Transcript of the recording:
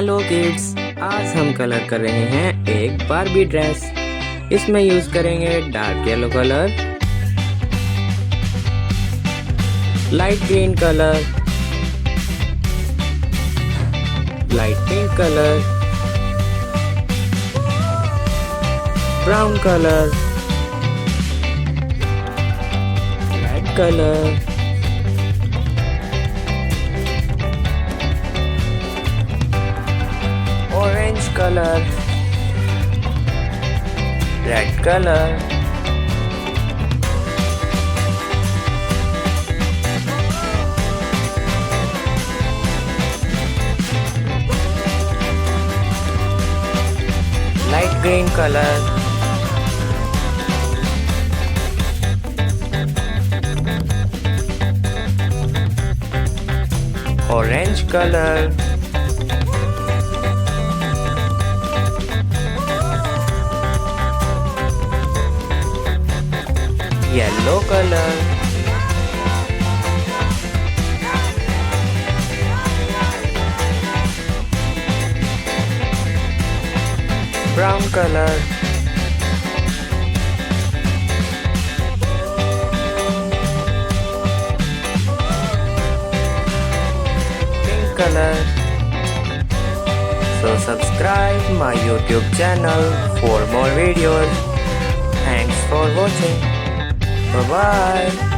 Hello kids, आज हम colour कर रहे हैं एक बारबी ड्रेस। इसमें यूज करेंगे dark yellow colour, light green colour, light pink colour, brown colour, red colour, orange color, red color, light green color, orange color, yellow color, brown color, pink color. So subscribe my YouTube channel for more videos. Thanks for watching. Bye bye.